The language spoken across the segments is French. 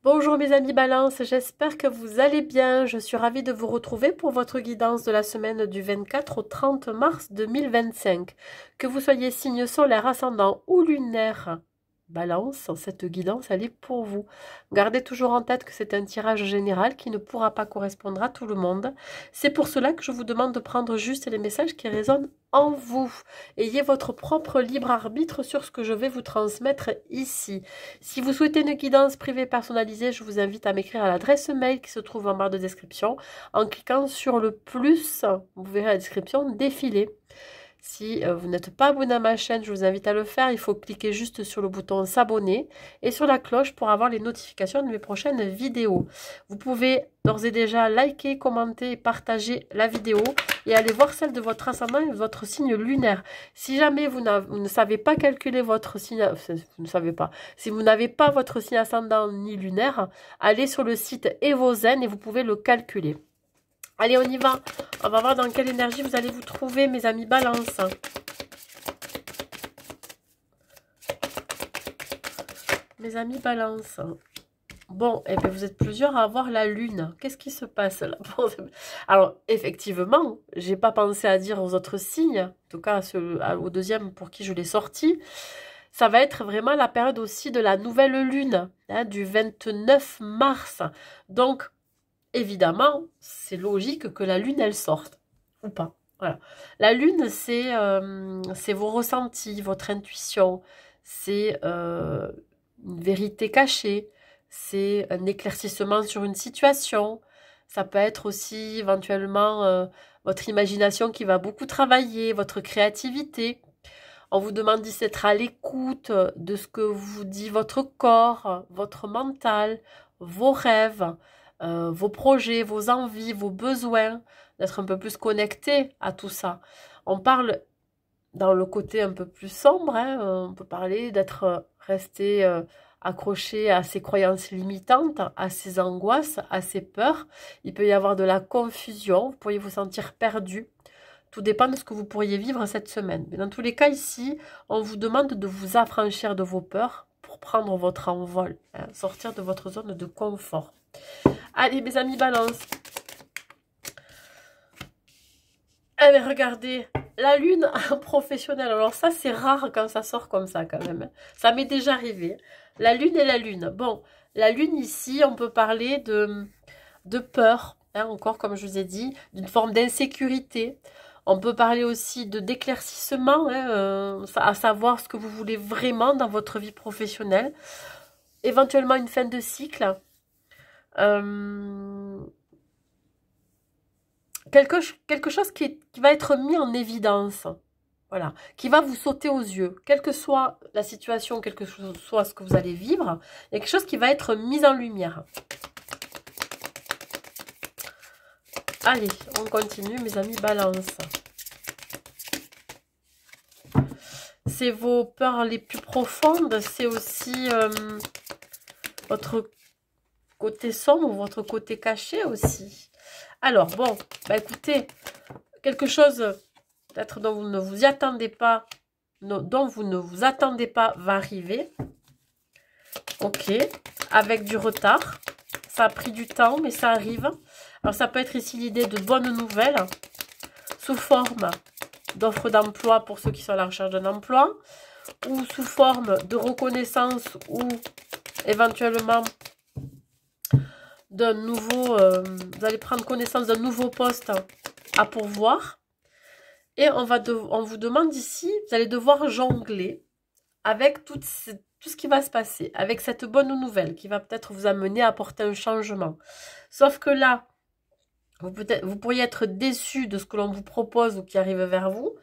Bonjour mes amis Balance, j'espère que vous allez bien. Je suis ravie de vous retrouver pour votre guidance de la semaine du 24 au 30 mars 2025. Que vous soyez signe solaire, ascendant ou lunaire, Balance, cette guidance, elle est pour vous. Gardez toujours en tête que c'est un tirage général qui ne pourra pas correspondre à tout le monde. C'est pour cela que je vous demande de prendre juste les messages qui résonnent en vous. Ayez votre propre libre arbitre sur ce que je vais vous transmettre ici. Si vous souhaitez une guidance privée personnalisée, je vous invite à m'écrire à l'adresse mail qui se trouve en barre de description en cliquant sur le plus. Vous verrez la description défiler. Si vous n'êtes pas abonné à ma chaîne, je vous invite à le faire. Il faut cliquer juste sur le bouton s'abonner et sur la cloche pour avoir les notifications de mes prochaines vidéos. Vous pouvez d'ores et déjà liker, commenter et partager la vidéo et aller voir celle de votre ascendant et de votre signe lunaire. Si jamais vous ne savez pas calculer votre signe, vous ne savez pas, si vous n'avez pas votre signe ascendant ni lunaire, allez sur le site Evozen et vous pouvez le calculer. Allez, on y va. On va voir dans quelle énergie vous allez vous trouver, mes amis Balance. Mes amis Balance. Bon, eh bien, vous êtes plusieurs à avoir la lune. Qu'est-ce qui se passe là? Alors, effectivement, j'ai pas pensé à dire aux autres signes, en tout cas au deuxième pour qui je l'ai sorti. Ça va être vraiment la période aussi de la nouvelle lune, hein, du 29 mars. Donc, évidemment, c'est logique que la lune, elle sorte, ou pas. Voilà. La lune, c'est vos ressentis, votre intuition, c'est une vérité cachée, c'est un éclaircissement sur une situation. Ça peut être aussi éventuellement votre imagination qui va beaucoup travailler, votre créativité. On vous demande d'être à l'écoute de ce que vous dit votre corps, votre mental, vos rêves, vos projets, vos envies, vos besoins, d'être un peu plus connecté à tout ça. On parle dans le côté un peu plus sombre, hein, on peut parler d'être resté accroché à ses croyances limitantes, à ses angoisses, à ses peurs. Il peut y avoir de la confusion, vous pourriez vous sentir perdu. Tout dépend de ce que vous pourriez vivre cette semaine. Mais dans tous les cas, ici, on vous demande de vous affranchir de vos peurs pour prendre votre envol, hein, sortir de votre zone de confort. Allez, mes amis Balance. Allez, regardez, la lune professionnelle. Alors ça, c'est rare quand ça sort comme ça quand même. Ça m'est déjà arrivé. La lune et la lune. Bon, la lune ici, on peut parler de peur, hein, encore comme je vous ai dit, d'une forme d'insécurité. On peut parler aussi de d'éclaircissement, hein, à savoir ce que vous voulez vraiment dans votre vie professionnelle. Éventuellement une fin de cycle. Quelque chose qui va être mis en évidence. Voilà, qui va vous sauter aux yeux. Quelle que soit la situation, quel que soit ce que vous allez vivre, il y a quelque chose qui va être mis en lumière. Allez, on continue, mes amis Balance. C'est vos peurs les plus profondes, c'est aussi votre côté sombre, votre côté caché aussi. Alors, bon, bah écoutez, quelque chose peut-être dont vous ne vous y attendez pas, dont vous ne vous attendez pas va arriver. Ok, avec du retard. Ça a pris du temps, mais ça arrive. Alors, ça peut être ici l'idée de bonnes nouvelles sous forme d'offres d'emploi pour ceux qui sont à la recherche d'un emploi ou sous forme de reconnaissance ou éventuellement d'un nouveau, vous allez prendre connaissance d'un nouveau poste à pourvoir. Et on vous demande ici, vous allez devoir jongler avec tout ce qui va se passer, avec cette bonne nouvelle qui va peut-être vous amener à apporter un changement. Sauf que là, vous pourriez être déçu de ce que l'on vous propose ou qui arrive vers vous.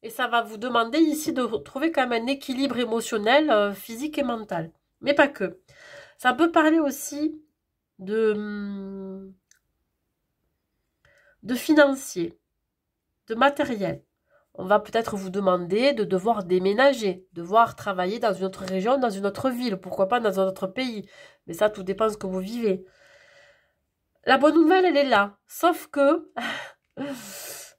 Et ça va vous demander ici de trouver quand même un équilibre émotionnel, physique et mental. Mais pas que. Ça peut parler aussi de financier, de matériel. On va peut-être vous demander de devoir déménager, devoir travailler dans une autre région, dans une autre ville, pourquoi pas dans un autre pays. Mais ça, tout dépend de ce que vous vivez. La bonne nouvelle, elle est là. Sauf que,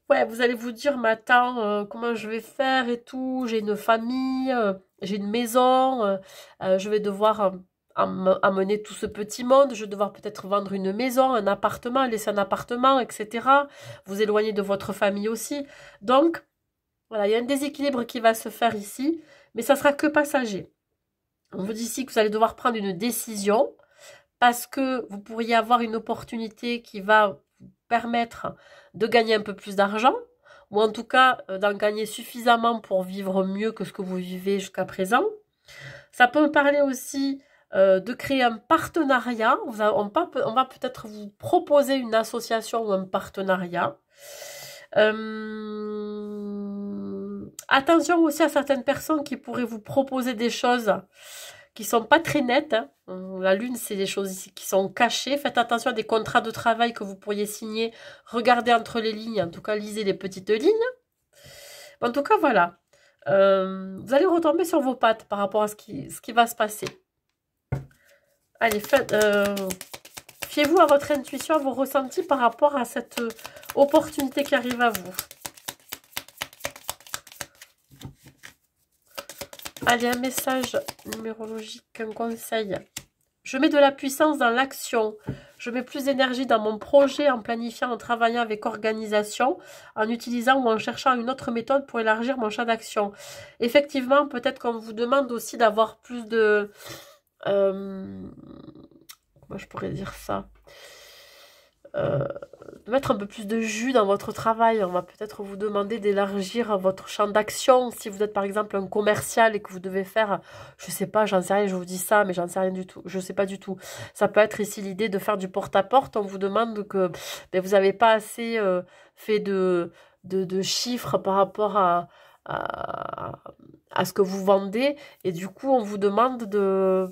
ouais, vous allez vous dire, mais attends, comment je vais faire et tout. J'ai une famille, j'ai une maison, je vais devoir amener tout ce petit monde, je vais devoir peut-être vendre une maison, un appartement, laisser un appartement, etc. Vous éloigner de votre famille aussi. Donc, voilà, il y a un déséquilibre qui va se faire ici, mais ça sera que passager. On vous dit ici que vous allez devoir prendre une décision parce que vous pourriez avoir une opportunité qui va vous permettre de gagner un peu plus d'argent, ou en tout cas d'en gagner suffisamment pour vivre mieux que ce que vous vivez jusqu'à présent. Ça peut me parler aussi de créer un partenariat. On va peut-être vous proposer une association ou un partenariat. Attention aussi à certaines personnes qui pourraient vous proposer des choses qui sont pas très nettes. Hein. La lune, c'est des choses ici qui sont cachées. Faites attention à des contrats de travail que vous pourriez signer. Regardez entre les lignes. En tout cas, lisez les petites lignes. En tout cas, voilà. Vous allez retomber sur vos pattes par rapport à ce qui va se passer. Allez, fiez-vous à votre intuition, à vos ressentis par rapport à cette opportunité qui arrive à vous. Allez, un message numérologique, un conseil. Je mets de la puissance dans l'action. Je mets plus d'énergie dans mon projet en planifiant, en travaillant avec organisation, en utilisant ou en cherchant une autre méthode pour élargir mon champ d'action. Effectivement, peut-être qu'on vous demande aussi d'avoir plus de... comment je pourrais dire ça, de mettre un peu plus de jus dans votre travail. On va peut-être vous demander d'élargir votre champ d'action. Si vous êtes par exemple un commercial et que vous devez faire, je sais pas, j'en sais rien, je vous dis ça, mais j'en sais rien du tout, je sais pas du tout. Ça peut être ici l'idée de faire du porte-à-porte. On vous demande que ben, vous n'avez pas assez fait de chiffres par rapport à ce que vous vendez. Et du coup, on vous demande de...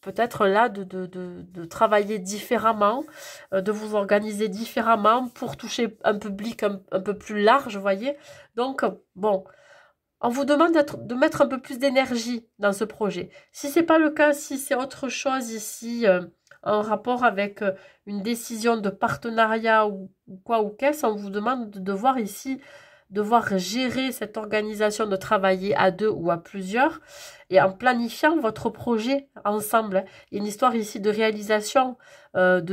peut-être là de travailler différemment, de vous organiser différemment pour toucher un public un peu plus large, vous voyez. Donc, bon, on vous demande de mettre un peu plus d'énergie dans ce projet. Si ce n'est pas le cas, si c'est autre chose ici, en rapport avec une décision de partenariat ou quoi ou qu'est-ce, on vous demande de devoir ici devoir gérer cette organisation, de travailler à deux ou à plusieurs et en planifiant votre projet ensemble. Il y a une histoire ici de réalisation, de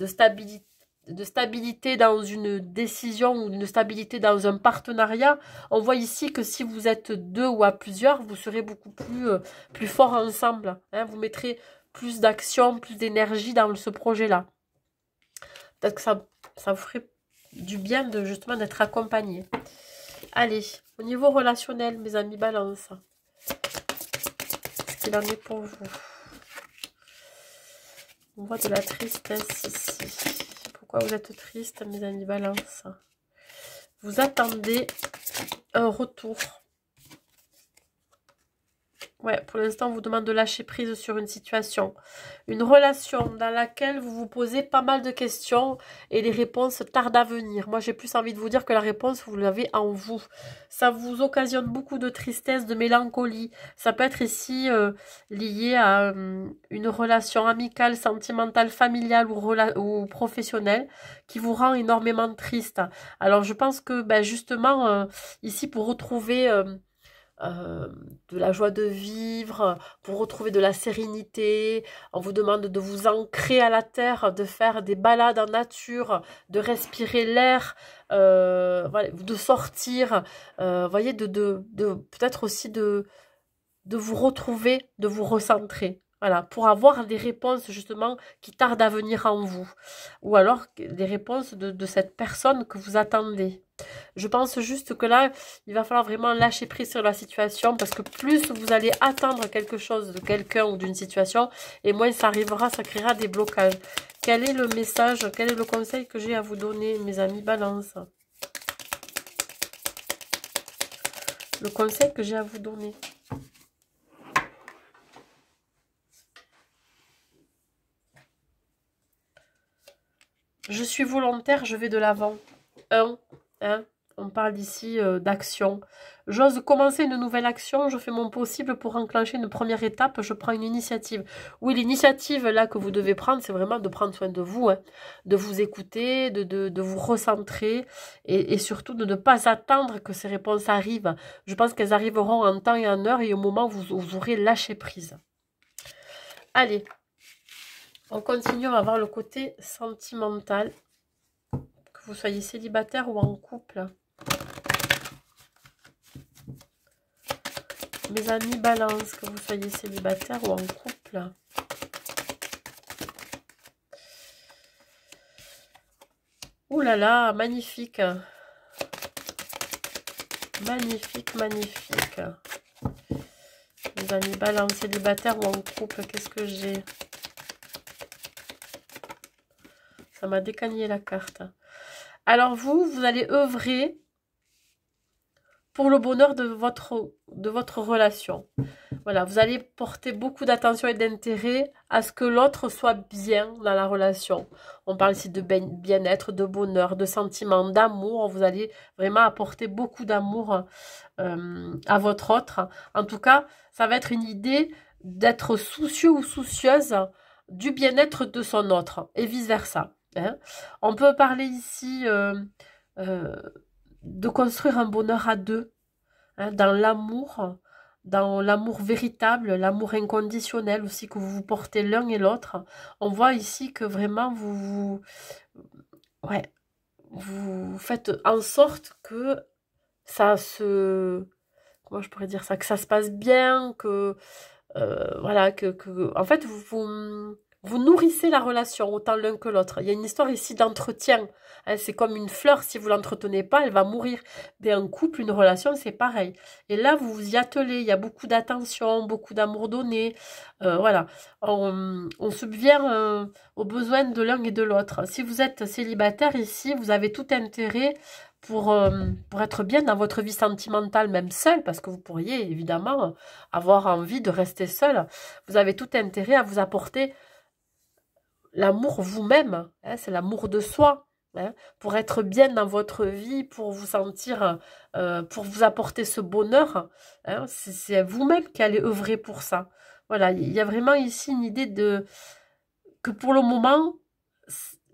stabilité, de stabilité dans une décision ou de stabilité dans un partenariat. On voit ici que si vous êtes deux ou à plusieurs, vous serez beaucoup plus fort ensemble. Hein. Vous mettrez plus d'action, plus d'énergie dans ce projet-là. Peut-être que ça vous ferait du bien de justement d'être accompagné. Allez, au niveau relationnel, mes amis Balance, qu'est-ce qu'il en est pour vous? On voit de la tristesse ici. Pourquoi vous êtes triste, mes amis Balance? Vous attendez un retour. Ouais, pour l'instant, on vous demande de lâcher prise sur une situation. Une relation dans laquelle vous vous posez pas mal de questions et les réponses tardent à venir. Moi, j'ai plus envie de vous dire que la réponse, vous l'avez en vous. Ça vous occasionne beaucoup de tristesse, de mélancolie. Ça peut être ici lié à une relation amicale, sentimentale, familiale ou professionnelle qui vous rend énormément triste. Alors, je pense que ben, justement, ici, pour retrouver... de la joie de vivre, pour retrouver de la sérénité. On vous demande de vous ancrer à la terre, de faire des balades en nature, de respirer l'air, voilà, de sortir, voyez, peut-être aussi de vous retrouver, de vous recentrer. Voilà, pour avoir des réponses justement qui tardent à venir en vous. Ou alors des réponses de cette personne que vous attendez. Je pense juste que là, il va falloir vraiment lâcher prise sur la situation parce que plus vous allez attendre quelque chose de quelqu'un ou d'une situation, et moins ça arrivera, ça créera des blocages. Quel est le message, quel est le conseil que j'ai à vous donner, mes amis Balance? Le conseil que j'ai à vous donner. Je suis volontaire, je vais de l'avant. On parle ici d'action. J'ose commencer une nouvelle action, je fais mon possible pour enclencher une première étape, je prends une initiative. Oui, l'initiative là que vous devez prendre, c'est vraiment de prendre soin de vous, hein, de vous écouter, de vous recentrer et surtout de ne pas attendre que ces réponses arrivent. Je pense qu'elles arriveront en temps et en heure et au moment où vous aurez lâché prise. Allez, on continue, on va voir le côté sentimental. Que vous soyez célibataire ou en couple. Mes amis balance, que vous soyez célibataire ou en couple. Ouh là là, magnifique. Magnifique, magnifique. Mes amis balance, célibataire ou en couple, qu'est-ce que j'ai? Ça m'a décagné la carte. Alors vous allez œuvrer pour le bonheur de votre relation. Voilà, vous allez porter beaucoup d'attention et d'intérêt à ce que l'autre soit bien dans la relation. On parle ici de bien-être, de bonheur, de sentiment, d'amour. Vous allez vraiment apporter beaucoup d'amour à votre autre. En tout cas, ça va être une idée d'être soucieux ou soucieuse du bien-être de son autre et vice-versa. Hein. On peut parler ici de construire un bonheur à deux, hein, dans l'amour véritable, l'amour inconditionnel aussi que vous vous portez l'un et l'autre. On voit ici que vraiment ouais, vous faites en sorte que ça se... Comment je pourrais dire ça? Que ça se passe bien, que... voilà, en fait, vous nourrissez la relation autant l'un que l'autre. Il y a une histoire ici d'entretien. Hein, c'est comme une fleur, si vous ne l'entretenez pas, elle va mourir. Mais un couple, une relation, c'est pareil. Et là, vous vous y attelez. Il y a beaucoup d'attention, beaucoup d'amour donné. Voilà. On subvient aux besoins de l'un et de l'autre. Si vous êtes célibataire ici, vous avez tout intérêt pour être bien dans votre vie sentimentale, même seul, parce que vous pourriez évidemment avoir envie de rester seul. Vous avez tout intérêt à vous apporter l'amour vous-même, hein, c'est l'amour de soi, hein, pour être bien dans votre vie, pour vous sentir, pour vous apporter ce bonheur, hein, c'est vous-même qui allez œuvrer pour ça. Voilà, il y a vraiment ici une idée de que pour le moment,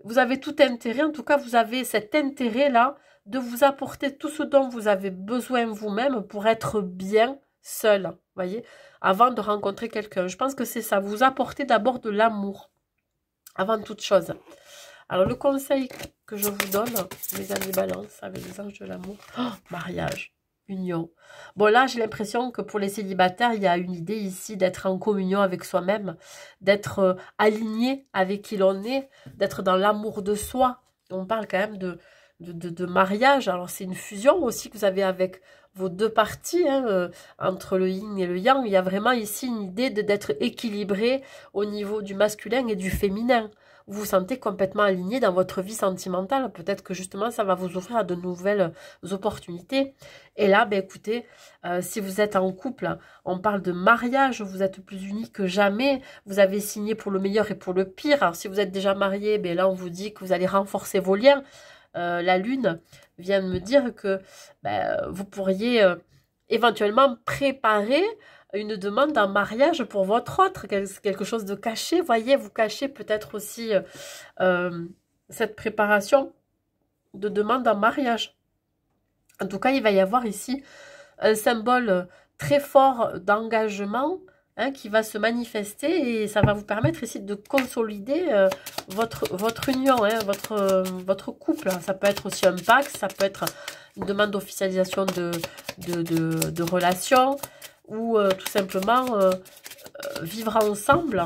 vous avez tout intérêt, en tout cas vous avez cet intérêt-là de vous apporter tout ce dont vous avez besoin vous-même pour être bien seul, voyez, avant de rencontrer quelqu'un. Je pense que c'est ça, vous apportez d'abord de l'amour avant toute chose. Alors, le conseil que je vous donne, mes amis balance, avec les anges de l'amour, mariage, union. Bon, là, j'ai l'impression que pour les célibataires, il y a une idée ici d'être en communion avec soi-même, d'être aligné avec qui l'on est, d'être dans l'amour de soi. On parle quand même de mariage. Alors, c'est une fusion aussi que vous avez avec vos deux parties, hein, entre le yin et le yang. Il y a vraiment ici une idée d'être équilibré au niveau du masculin et du féminin. Vous vous sentez complètement aligné dans votre vie sentimentale. Peut-être que justement, ça va vous ouvrir à de nouvelles opportunités. Et là, ben, écoutez, si vous êtes en couple, on parle de mariage, vous êtes plus unis que jamais. Vous avez signé pour le meilleur et pour le pire. Alors, si vous êtes déjà marié, ben, là, on vous dit que vous allez renforcer vos liens. La lune vient de me dire que vous pourriez éventuellement préparer une demande en mariage pour votre autre, quelque chose de caché, voyez, vous cachez peut-être aussi cette préparation de demande en mariage. En tout cas, il va y avoir ici un symbole très fort d'engagement, hein, qui va se manifester et ça va vous permettre ici de consolider votre union, hein, votre couple. Ça peut être aussi un pacte, ça peut être une demande d'officialisation de relation ou tout simplement vivre ensemble.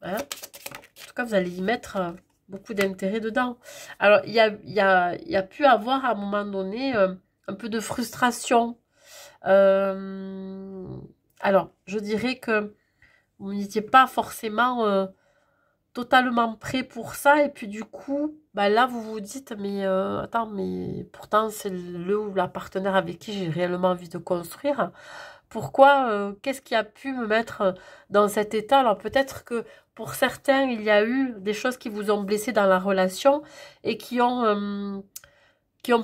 Hein. En tout cas, vous allez y mettre beaucoup d'intérêt dedans. Alors, il y a pu avoir à un moment donné un peu de frustration. Alors, je dirais que vous n'étiez pas forcément totalement prêt pour ça. Et puis du coup, bah là, vous vous dites, mais attends, mais pourtant, c'est le ou la partenaire avec qui j'ai réellement envie de construire. Pourquoi, qu'est-ce qui a pu me mettre dans cet état? Alors peut-être que pour certains, il y a eu des choses qui vous ont blessé dans la relation et qui ont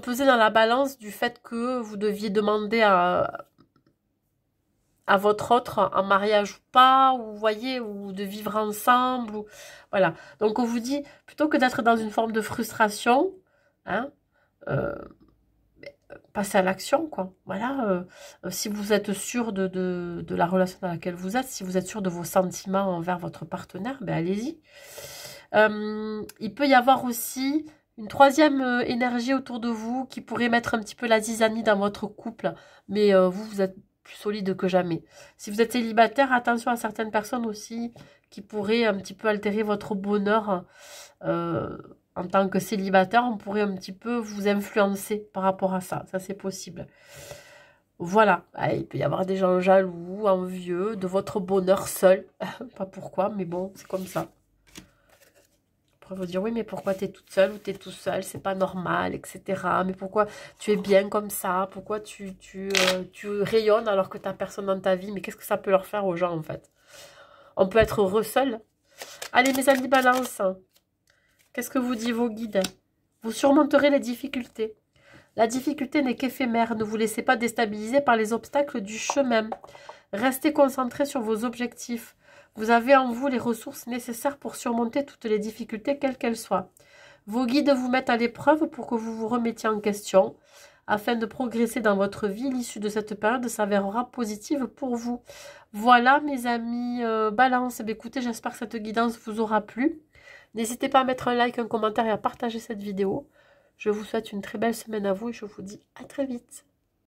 pesé dans la balance du fait que vous deviez demander à votre autre en mariage ou pas, ou vous voyez, ou de vivre ensemble, ou voilà. Donc on vous dit, plutôt que d'être dans une forme de frustration, hein, passez à l'action, quoi. Voilà, si vous êtes sûr de la relation dans laquelle vous êtes, si vous êtes sûr de vos sentiments envers votre partenaire, ben allez-y. Il peut y avoir aussi une troisième énergie autour de vous qui pourrait mettre un petit peu la zizanie dans votre couple, mais vous êtes plus solide que jamais. Si vous êtes célibataire, attention à certaines personnes aussi qui pourraient un petit peu altérer votre bonheur. En tant que célibataire, on pourrait un petit peu vous influencer par rapport à ça. Ça, c'est possible. Voilà. Ah, il peut y avoir des gens jaloux, envieux, de votre bonheur seul. Pas pourquoi, mais bon, c'est comme ça. Après, vous dire, oui, mais pourquoi tu es toute seule ou tu es tout seul? C'est pas normal, etc. Mais pourquoi tu es bien comme ça? Pourquoi tu rayonnes alors que tu n'as personne dans ta vie? Mais qu'est-ce que ça peut leur faire aux gens, en fait? On peut être heureux seul. Allez, mes amis balance. Qu'est-ce que vous dit vos guides? Vous surmonterez les difficultés. La difficulté n'est qu'éphémère. Ne vous laissez pas déstabiliser par les obstacles du chemin. Restez concentré sur vos objectifs. Vous avez en vous les ressources nécessaires pour surmonter toutes les difficultés, quelles qu'elles soient. Vos guides vous mettent à l'épreuve pour que vous vous remettiez en question. Afin de progresser dans votre vie, l'issue de cette période s'avérera positive pour vous. Voilà, mes amis balance. Écoutez, j'espère que cette guidance vous aura plu. N'hésitez pas à mettre un like, un commentaire et à partager cette vidéo. Je vous souhaite une très belle semaine à vous et je vous dis à très vite.